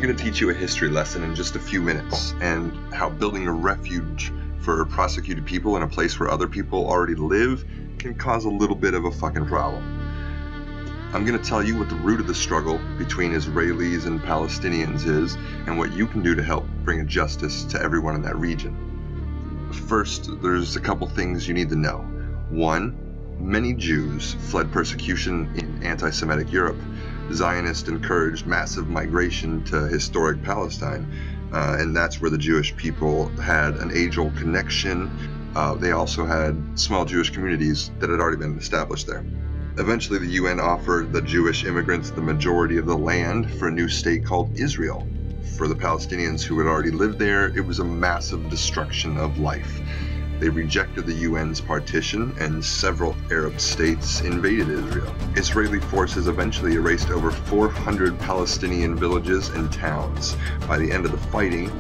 I'm going to teach you a history lesson in just a few minutes, and how building a refuge for prosecuted people in a place where other people already live can cause a little bit of a fucking problem. I'm going to tell you what the root of the struggle between Israelis and Palestinians is, and what you can do to help bring a justice to everyone in that region. First, there's a couple things you need to know. One, many Jews fled persecution in anti-Semitic Europe. Zionists encouraged massive migration to historic Palestine, and that's where the Jewish people had an age-old connection. They also had small Jewish communities that had already been established there. Eventually, the UN offered the Jewish immigrants the majority of the land for a new state called Israel. For the Palestinians who had already lived there, it was a massive destruction of life. They rejected the UN's partition, and several Arab states invaded Israel. Israeli forces eventually erased over 400 Palestinian villages and towns. By the end of the fighting,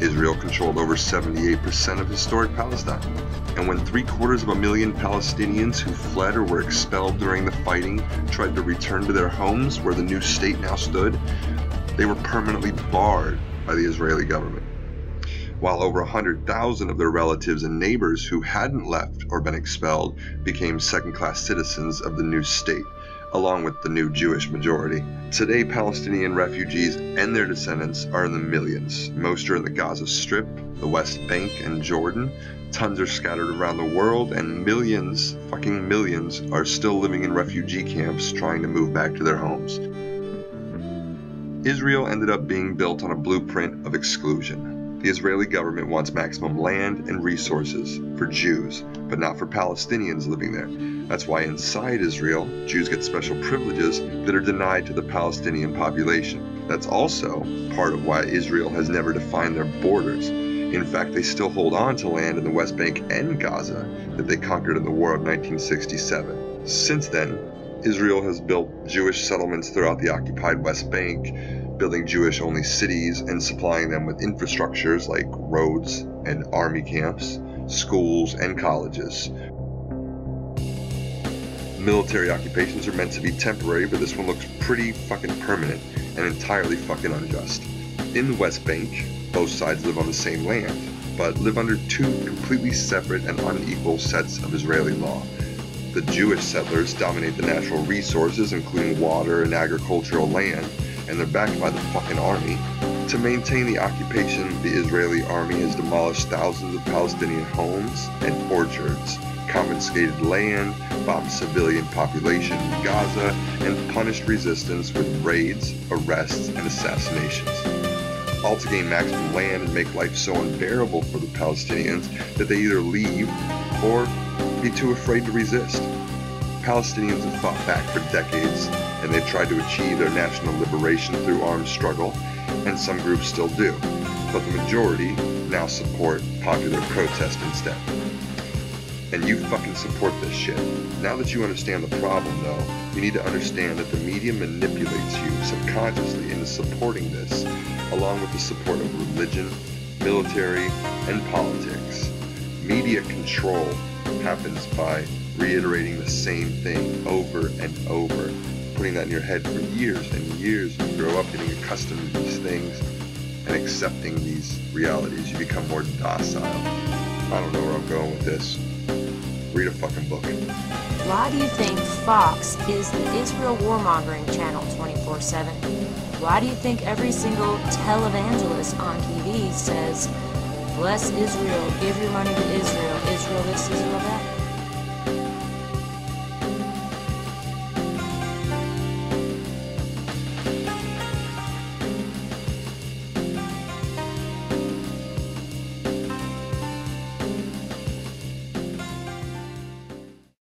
Israel controlled over 78% of historic Palestine. And when 750,000 Palestinians who fled or were expelled during the fighting tried to return to their homes where the new state now stood, they were permanently barred by the Israeli government. While over 100,000 of their relatives and neighbors who hadn't left or been expelled became second-class citizens of the new state, along with the new Jewish majority. Today, Palestinian refugees and their descendants are in the millions. Most are in the Gaza Strip, the West Bank, and Jordan. Tons are scattered around the world, and millions, fucking millions, are still living in refugee camps trying to move back to their homes. Israel ended up being built on a blueprint of exclusion. The Israeli government wants maximum land and resources for Jews, but not for Palestinians living there. That's why inside Israel, Jews get special privileges that are denied to the Palestinian population. That's also part of why Israel has never defined their borders. In fact, they still hold on to land in the West Bank and Gaza that they conquered in the War of 1967. Since then, Israel has built Jewish settlements throughout the occupied West Bank, building Jewish-only cities and supplying them with infrastructures like roads and army camps, schools, and colleges. Military occupations are meant to be temporary, but this one looks pretty fucking permanent and entirely fucking unjust. In the West Bank, both sides live on the same land, but live under two completely separate and unequal sets of Israeli law. The Jewish settlers dominate the natural resources, including water and agricultural land, and they're backed by the fucking army. To maintain the occupation, the Israeli army has demolished thousands of Palestinian homes and orchards, confiscated land, bombed civilian population in Gaza, and punished resistance with raids, arrests, and assassinations. All to gain maximum land and make life so unbearable for the Palestinians that they either leave or be too afraid to resist. Palestinians have fought back for decades, and they've tried to achieve their national liberation through armed struggle, and some groups still do, but the majority now support popular protest instead. And you fucking support this shit. Now that you understand the problem, though, you need to understand that the media manipulates you subconsciously into supporting this, along with the support of religion, military, and politics. Media control happens by reiterating the same thing over and over, putting that in your head for years and years. You grow up getting accustomed to these things and accepting these realities. You become more docile. I don't know where I'm going with this. Read a fucking book. Why do you think Fox is the Israel warmongering channel 24/7? Why do you think every single televangelist on TV says, bless Israel, give your money to Israel, Israel this, Israel that?